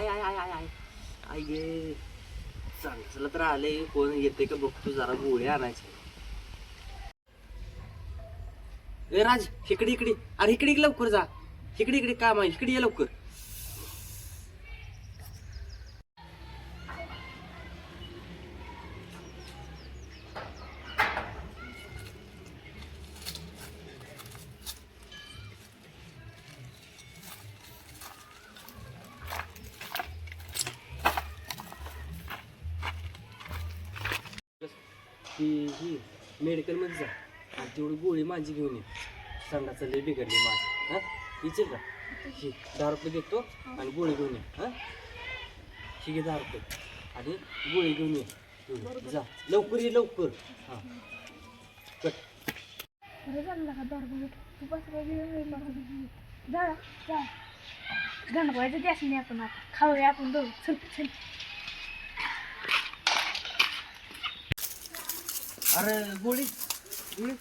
I आय आय आय आय आय गे चांगलं तर आले कोण येते का बघतो जरा गोळी आणायचे. ए राज इकडे इकडे अरे इकडे लवकर जा इकडे इकडे काम आहे इकडे ये लवकर. ही मेडिकलमध्ये जा आणि तेवढी गोळी माझी घेऊन ये. संडाचं लय बिघडली माझी. हां हिचे का ही 10 रुपये देतो आणि गोळी घेऊन ये. हां ही घे 10 रुपये आणि गोळी घेऊन ये. जा लवकर ये लवकर. हां कट. गणपतीचं त्यास नाही आपण आता खाऊया आपण दोघं. चल चल. अरे गोळी गोळी